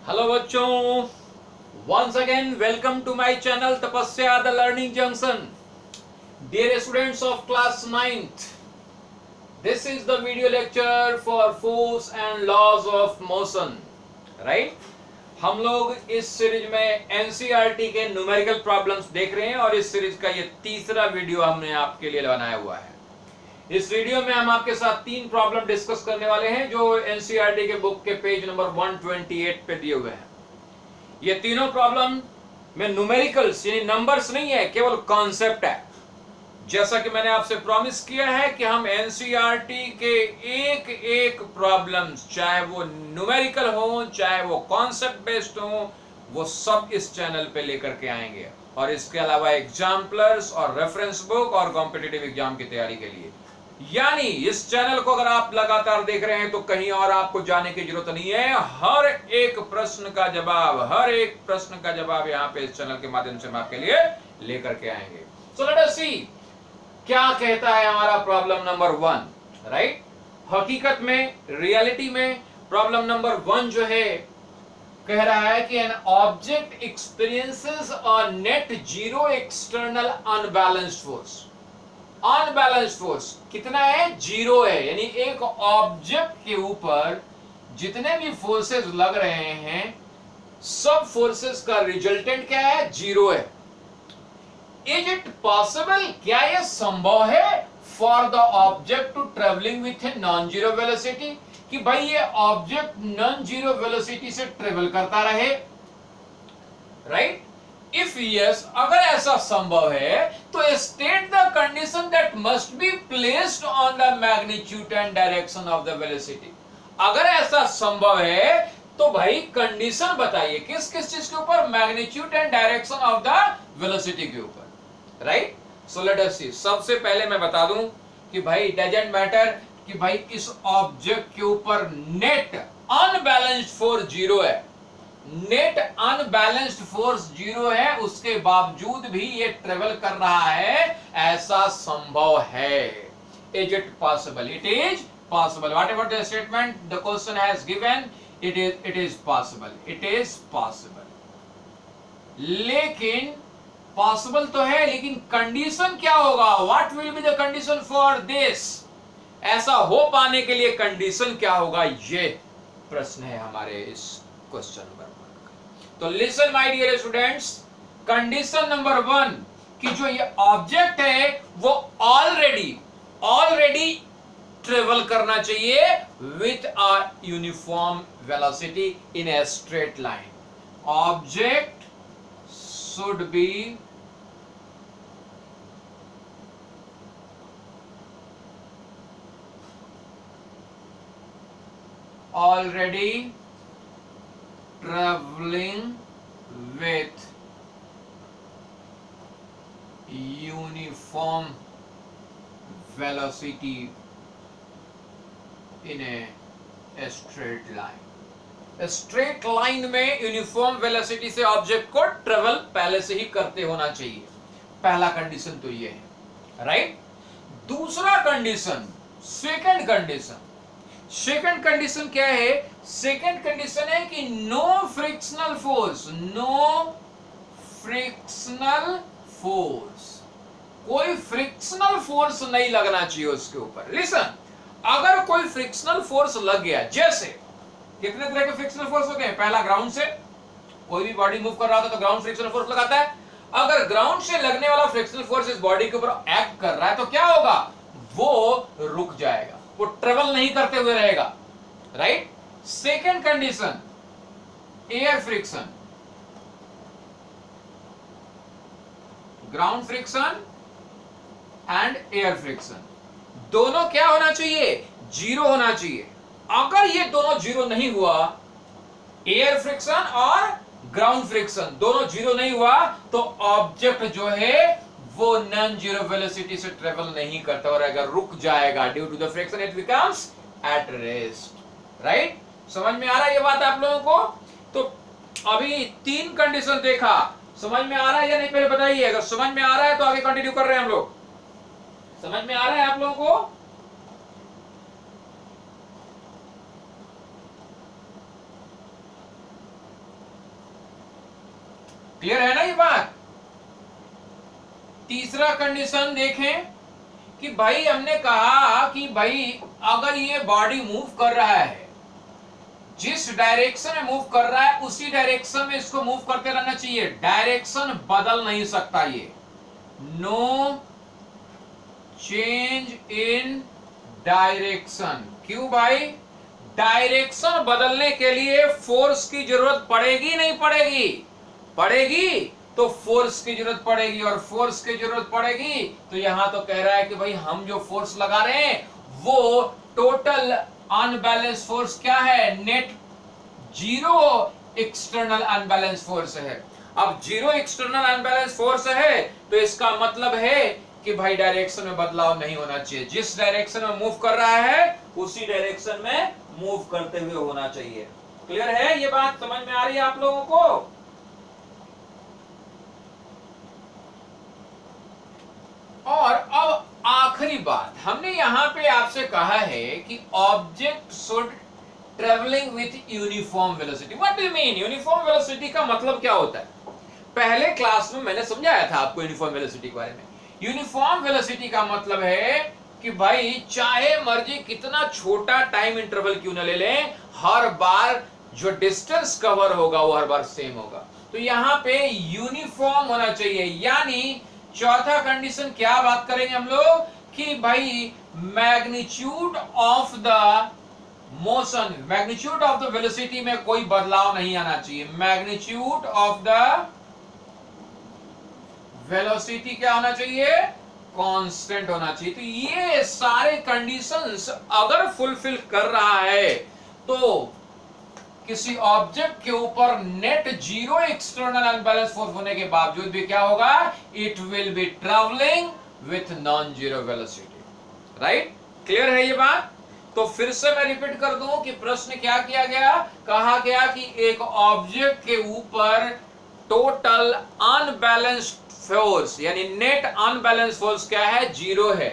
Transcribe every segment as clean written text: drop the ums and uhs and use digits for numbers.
Hello बच्चों, once again welcome to my channel Tapasya the Learning Junction. Dear students of class 9th, this is the video lecture for force and laws of motion. Right? हम लोग इस series में NCERT के numerical problems देख रहे हैं और इस सीरीज का ये तीसरा वीडियो हमने आपके लिए बनाया हुआ है। इस वीडियो में हम आपके साथ तीन प्रॉब्लम डिस्कस करने वाले हैं जो एनसीईआरटी के बुक के पेज नंबर 128 पे दिए हुए हैं। ये तीनों प्रॉब्लम में न्यूमेरिकल्स यानी नंबर्स नहीं है, केवल कॉन्सेप्ट है। जैसा कि मैंने आपसे प्रॉमिस किया है कि हम एनसीईआरटी के एक एक प्रॉब्लम्स, चाहे वो न्यूमेरिकल हो चाहे वो कॉन्सेप्ट बेस्ड हो, वो सब इस चैनल पे लेकर के आएंगे। और इसके अलावा एग्जाम्पलर्स और रेफरेंस बुक और कॉम्पिटिटिव एग्जाम की तैयारी के लिए, यानी इस चैनल को अगर आप लगातार देख रहे हैं तो कहीं और आपको जाने की जरूरत नहीं है। हर एक प्रश्न का जवाब यहाँ पे इस चैनल के माध्यम से हम आपके लिए लेकर के आएंगे। सो लेट अस सी क्या कहता है हमारा प्रॉब्लम नंबर 1। राइट, हकीकत में, रियलिटी में प्रॉब्लम नंबर 1 जो है कह रहा है कि an object experiences a net zero external unbalanced force. Unbalanced force कितना है? जीरो है। यानी एक ऑब्जेक्ट के ऊपर जितने भी फोर्सेस लग रहे हैं, सब फोर्सेस का रिजल्टेंट क्या है? जीरो है। इज इट पॉसिबल, क्या यह संभव है for the object to travelling with a non zero velocity, कि भाई ये ऑब्जेक्ट नॉन जीरो वेलोसिटी से ट्रेवल करता रहे? राइट, इफ यस, अगर ऐसा संभव है तो state the condition that must be placed on the magnitude and direction of the velocity. अगर ऐसा संभव है तो भाई कंडीशन बताइए, किस किस चीज के ऊपर? Magnitude and direction of the velocity के ऊपर। राइट, सो लेट अस सी। सबसे पहले मैं बता दूं कि भाई इट डजंट मैटर कि भाई इस ऑब्जेक्ट के ऊपर नेट अनबैलेंस्ड फोर्स जीरो है। नेट अनबैलेंस्ड फोर्स जीरो है, उसके बावजूद भी ये ट्रेवल कर रहा है, ऐसा संभव है। Is it possible? It is possible. What ever the statement the question has given, it is possible. It is possible. लेकिन पॉसिबल तो है, लेकिन कंडीशन क्या होगा? What will be the condition for this? ऐसा हो पाने के लिए कंडीशन क्या होगा, ये प्रश्न है हमारे इस क्वेश्चन नंबर 1 का। तो listen my dear students, condition number 1 कि जो ये ऑब्जेक्ट है वो ऑलरेडी ट्रेवल करना चाहिए with a uniform velocity in a straight line. Object should be already traveling with uniform velocity in a straight line। Straight line में uniform velocity से object को ट्रेवल पहले से ही करते होना चाहिए। पहला कंडीशन तो ये है। राइट, दूसरा कंडीशन, सेकंड कंडीशन क्या है? सेकंड कंडीशन है कि नो फ्रिक्शनल फोर्स, कोई फ्रिक्शनल फोर्स नहीं लगना चाहिए उसके ऊपर। लिसन, अगर कोई फ्रिक्शनल फोर्स लग गया, जैसे कितने तरह के फ्रिक्शनल फोर्स होते हैं? पहला, ग्राउंड से कोई भी बॉडी मूव कर रहा था तो ग्राउंड फ्रिक्शनल फोर्स लगाता है। अगर ग्राउंड से लगने वाला फ्रिक्शनल फोर्स इस बॉडी के ऊपर एक्ट कर रहा है तो क्या होगा? वो रुक जाएगा, वो ट्रेवल नहीं करते हुए रहेगा। Right, second condition, air friction, ground friction and air friction, दोनों क्या होना चाहिए? जीरो होना चाहिए। अगर ये दोनों जीरो नहीं हुआ, एयर फ्रिक्शन और ग्राउंड फ्रिक्शन दोनों जीरो नहीं हुआ, तो ऑब्जेक्ट जो है वो नॉन जीरो वेलोसिटी से ट्रेवल नहीं करता और अगर रुक जाएगा due to the friction, it becomes at rest. Right, समझ में आ रहा है ये बात आप लोगों को? तो अभी 3 कंडीशन देखा, समझ में आ रहा है या नहीं पहले बताइए। अगर समझ में आ रहा है तो आगे कंटिन्यू कर रहे हैं हम लोग। समझ में आ रहा है आप लोगों को? क्लियर है ना ये बात। तीसरा कंडीशन देखें कि भाई हमने कहा कि भाई अगर ये बॉडी मूव कर रहा है, जिस डायरेक्शन में मूव कर रहा है उसी डायरेक्शन में इसको मूव करते रहना चाहिए, डायरेक्शन बदल नहीं सकता ये। No change in direction. क्यों भाई? डायरेक्शन बदलने के लिए फोर्स की जरूरत पड़ेगी नहीं पड़ेगी? पड़ेगी, तो फोर्स की जरूरत पड़ेगी, और फोर्स की जरूरत पड़ेगी तो यहां तो कह रहा है कि भाई हम जो फोर्स लगा रहे हैं वो टोटल अनबैलेंस फोर्स क्या है? Net zero external unbalance force है। अब जीरो एक्सटर्नल अनबैलेंस फोर्स है तो इसका मतलब है कि भाई डायरेक्शन में बदलाव नहीं होना चाहिए, जिस डायरेक्शन में मूव कर रहा है उसी डायरेक्शन में मूव करते हुए होना चाहिए। क्लियर है? ये बात समझ में आ रही है आप लोगों को? और अब आखिरी बात, हमने यहां पे आपसे कहा है कि object should travelling with uniform velocity. What do you mean? Uniform velocity का मतलब क्या होता है? पहले क्लास में मैंने समझाया था आपको यूनिफॉर्म वेलोसिटी के बारे में। यूनिफॉर्म वेलोसिटी का मतलब है कि भाई चाहे मर्जी कितना छोटा टाइम इंटरवल क्यों ना ले लें, हर बार जो डिस्टेंस कवर होगा वो हर बार सेम होगा। तो यहां पे यूनिफॉर्म होना चाहिए। यानी चौथा कंडीशन क्या बात करेंगे हम लोग कि भाई magnitude of the motion, magnitude of the velocity में कोई बदलाव नहीं आना चाहिए। मैग्नीट्यूड ऑफ द वेलोसिटी क्या होना चाहिए? कांस्टेंट होना चाहिए। तो ये सारे कंडीशंस अगर फुलफिल कर रहा है तो किसी ऑब्जेक्ट के ऊपर net zero external unbalance force होने के बावजूद भी क्या होगा? It will be travelling with non zero velocity. Right? Clear है ये बात? तो फिर से मैं रिपीट कर दूं कि प्रश्न क्या किया गया? कहा गया कि एक ऑब्जेक्ट के ऊपर टोटल अनबैलेंस्ड फोर्स यानी नेट अनबैलेंस फोर्स क्या है? जीरो है।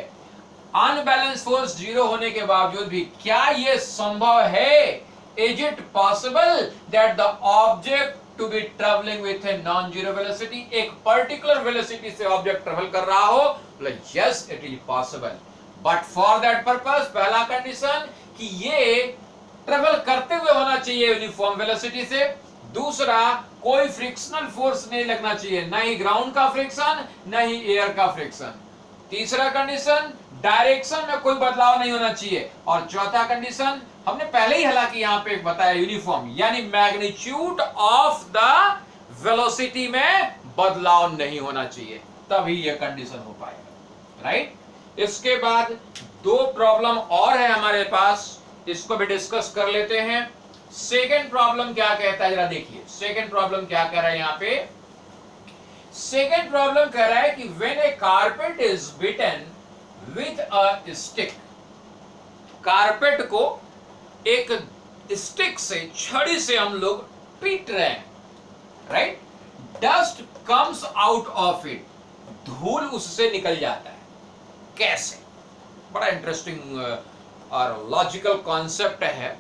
अनबैलेंस फोर्स जीरो होने के बावजूद भी क्या यह संभव है? Is it possible that the object to be traveling with a non-zero velocity? एक particular velocity से object travel कर रहा हो? Yes, it is possible. But for that purpose, पहला condition कि ये travel करते हुए होना चाहिए uniform velocity से। दूसरा, कोई frictional force नहीं लगना चाहिए, ना ही ground का friction, ना ही air का friction। तीसरा कंडीशन, डायरेक्शन में कोई बदलाव नहीं होना चाहिए। और चौथा कंडीशन हमने पहले ही हालांकि यहां पे बताया, यूनिफॉर्म यानी मैग्नीट्यूड ऑफ द वेलोसिटी में बदलाव नहीं होना चाहिए, तभी यह कंडीशन हो पाएगा। राइट? इसके बाद दो प्रॉब्लम और है हमारे पास, इसको भी डिस्कस कर लेते हैं। सेकेंड प्रॉब्लम क्या कहता है, जरा देखिए सेकेंड प्रॉब्लम क्या कह रहा है यहां पे। सेकेंड प्रॉब्लम कह रहा है कि when A carpet is beaten with a stick, carpet को एक स्टिक से, छड़ी से हम लोग पीट रहे हैं। Right? Dust comes out of it, धूल उससे निकल जाता है। कैसे? बड़ा इंटरेस्टिंग और लॉजिकल कॉन्सेप्ट है।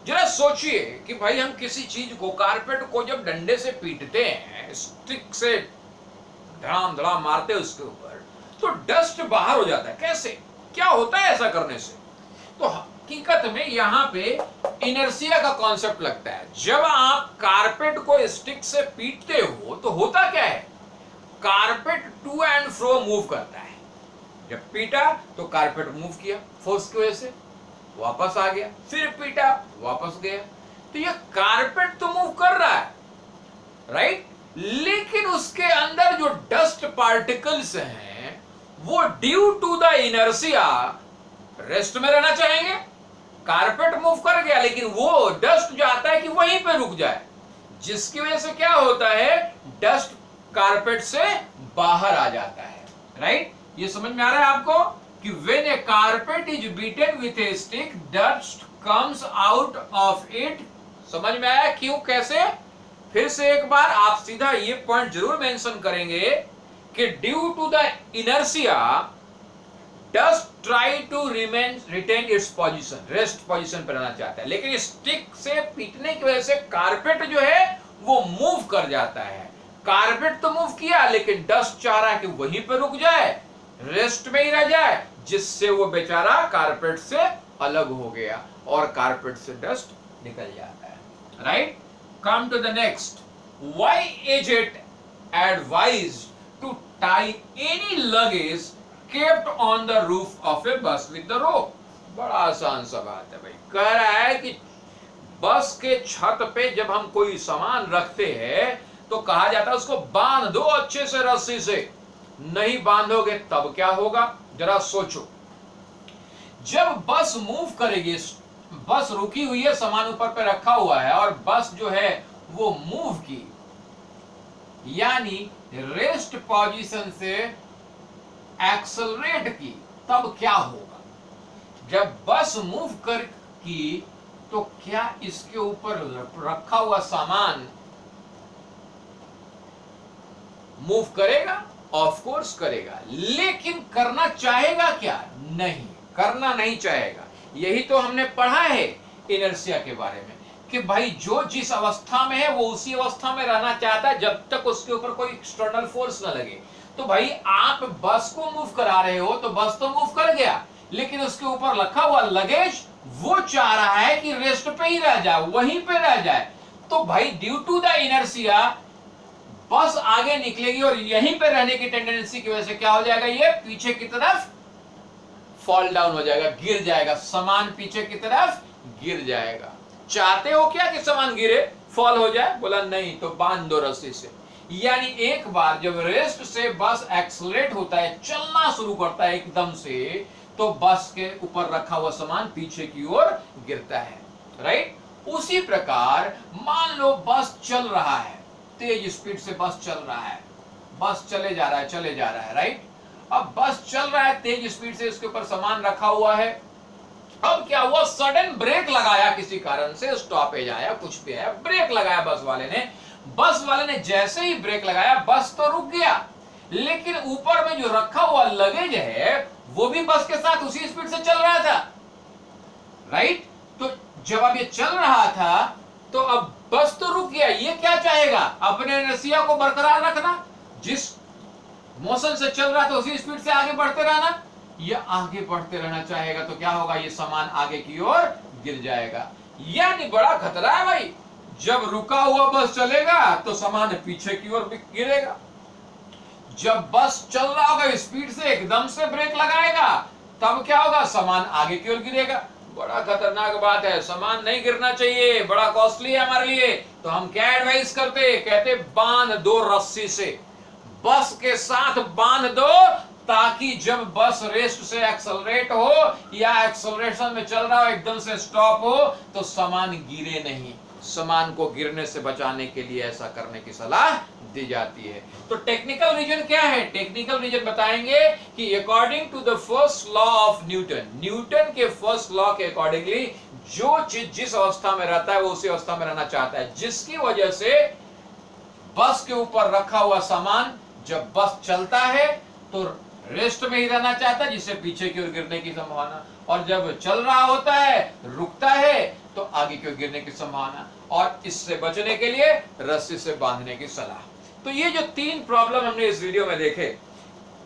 जरा सोचिए कि भाई हम किसी चीज को, कारपेट को जब डंडे से पीटते हैं, स्टिक से धड़ाम धड़ाम मारते हैं उसके ऊपर, तो डस्ट बाहर हो जाता है। कैसे? क्या होता है ऐसा करने से? तो हकीकत में यहां पे इनर्शिया का कॉन्सेप्ट लगता है। जब आप कारपेट को स्टिक से पीटते हो तो होता क्या है? Carpet to and fro move करता है। जब पीटा तो कारपेट मूव किया फोर्स की वजह से, वापस आ गया, फिर पीटा, वापस गया। तो ये कारपेट तो मूव कर रहा है, राइट? लेकिन उसके अंदर जो डस्ट पार्टिकल्स हैं वो due to the inertia rest में रहना चाहेंगे। कारपेट मूव कर गया लेकिन वो डस्ट जो आता है कि वहीं पे रुक जाए, जिसकी वजह से क्या होता है? डस्ट कारपेट से बाहर आ जाता है। राइट? ये समझ में आ रहा है आपको कि when a carpet is beaten with a stick, dust comes out of it। समझ में आया क्यों, कैसे? फिर से एक बार आप सीधा ये पॉइंट जरूर मेंशन करेंगे कि due to the inertia dust try to retain its position, rest position पर रहना चाहता है, लेकिन स्टिक से पीटने की वजह से कारपेट जो है वो मूव कर जाता है। कारपेट तो मूव किया, लेकिन डस्ट चाह रहा है कि वहीं पे रुक जाए, रेस्ट में ही रह जाए, जिससे वो बेचारा कारपेट से अलग हो गया और कारपेट से डस्ट निकल जाता है। Right, come to the next. Why is it advised to tie any luggage kept on the roof of a bus with the rope? बड़ा आसान सा बात है भाई। कह रहा है कि बस के छत पे जब हम कोई सामान रखते हैं तो कहा जाता है उसको बांध दो अच्छे से रस्सी से। नहीं बांधोगे तब क्या होगा, जरा सोचो। जब बस मूव करेगी, बस रुकी हुई है, सामान ऊपर पे रखा हुआ है और बस जो है वो मूव की, यानी रेस्ट पोजीशन से एक्सेलरेट की, तब क्या होगा? जब बस मूव कर की तो क्या इसके ऊपर रखा हुआ सामान मूव करेगा? ऑफ कोर्स करेगा, लेकिन करना चाहेगा क्या? नहीं, करना नहीं चाहेगा। यही तो हमने पढ़ा है इनर्शिया के बारे में कि भाई जो जिस अवस्था में है वो उसी अवस्था में रहना चाहता है जब तक उसके ऊपर कोई एक्सटर्नल फोर्स ना लगे। तो भाई आप बस को मूव करा रहे हो तो बस तो मूव कर गया, लेकिन उसके ऊपर रखा हुआ लगेज वो चाह रहा है कि रेस्ट पे ही रह जाए, वहीं पे रह जाए। तो भाई ड्यू टू द इनर्शिया बस आगे निकलेगी और यहीं पे रहने की टेंडेंसी की वजह से क्या हो जाएगा, ये पीछे की तरफ फॉल डाउन हो जाएगा, गिर जाएगा, सामान पीछे की तरफ गिर जाएगा। चाहते हो क्या कि सामान गिरे, फॉल हो जाए? बोला नहीं, तो बांध दो रस्सी से। यानी एक बार जब रेस्ट से बस एक्सेलरेट होता है, चलना शुरू करता है एकदम से, तो बस के ऊपर रखा हुआ सामान पीछे की ओर गिरता है। राइट, उसी प्रकार मान लो बस चल रहा है, तेज स्पीड से बस चल रहा है, बस चले जा रहा है। राइट, अब बस चल रहा है तेज स्पीड से, इसके ऊपर सामान रखा हुआ है। अब क्या हुआ, सडन ब्रेक लगाया, किसी कारण से स्टॉपेज आया, कुछ भी आया, ब्रेक लगाया बस वाले ने जैसे ही ब्रेक लगाया बस तो रुक गया, लेकिन ऊपर में जो रखा हुआ लगेज है वो भी बस के साथ उसी स्पीड से चल रहा था। राइट, तो जब अब ये चल रहा था तो अब बस तो रुक गया, ये क्या चाहेगा, अपने इनर्शिया को बरकरार रखना, जिस मोशन से चल रहा था उसी स्पीड से आगे बढ़ते रहना। ये आगे बढ़ते रहना चाहेगा तो क्या होगा, ये सामान आगे की ओर गिर जाएगा। यानी बड़ा खतरा है भाई, जब रुका हुआ बस चलेगा तो सामान पीछे की ओर गिरेगा, जब बस चल रहा होगा स्पीड से एकदम से ब्रेक लगाएगा तब क्या होगा, सामान आगे की ओर गिरेगा। बड़ा खतरनाक बात है, सामान नहीं गिरना चाहिए, बड़ा कॉस्टली है हमारे लिए। तो हम क्या एडवाइस करते, कहते बांध दो रस्सी से, बस के साथ बांध दो, ताकि जब बस रेस्ट से एक्सेलरेट हो या एक्सेलरेशन में चल रहा हो एकदम से स्टॉप हो तो सामान गिरे नहीं। सामान को गिरने से बचाने के लिए ऐसा करने की सलाह दी जाती है। तो टेक्निकल रीजन क्या है, टेक्निकल रीजन बताएंगे कि according to the first law of Newton के फर्स्ट लॉ के अकॉर्डिंगली जो चीज जिस अवस्था में रहता है वो उसी अवस्था में रहना चाहता है, जिसकी वजह से बस के ऊपर रखा हुआ सामान जब बस चलता है तो रेस्ट में ही रहना चाहता है, जिससे पीछे की ओर गिरने की संभावना, और जब चल रहा होता है रुकता है तो आगे की ओर गिरने की संभावना, और इससे बचने के लिए रस्सी से बांधने की सलाह। तो ये जो 3 प्रॉब्लम हमने इस वीडियो में देखे,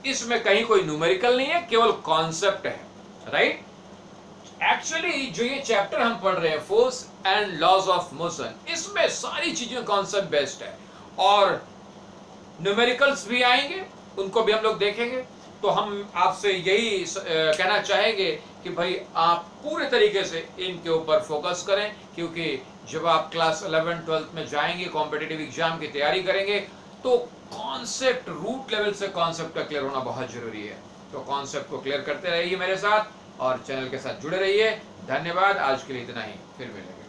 इसमें कहीं कोई न्यूमेरिकल नहीं है, केवल कॉन्सेप्ट है। राइट, एक्चुअली जो ये चैप्टर हम पढ़ रहे हैं force and laws of motion, इसमें सारी चीजें कॉन्सेप्ट बेस्ड है और न्यूमेरिकल्स भी आएंगे, उनको भी हम लोग देखेंगे। तो हम आपसे यही कहना चाहेंगे कि भाई आप पूरे तरीके से इनके ऊपर फोकस करें, क्योंकि जब आप क्लास 11-12 में जाएंगे, कॉम्पिटिटिव एग्जाम की तैयारी करेंगे, तो कॉन्सेप्ट रूट लेवल से कॉन्सेप्ट का क्लियर होना बहुत जरूरी है। तो कॉन्सेप्ट को क्लियर करते रहिए मेरे साथ और चैनल के साथ जुड़े रहिए। धन्यवाद, आज के लिए इतना ही, फिर मिलेंगे।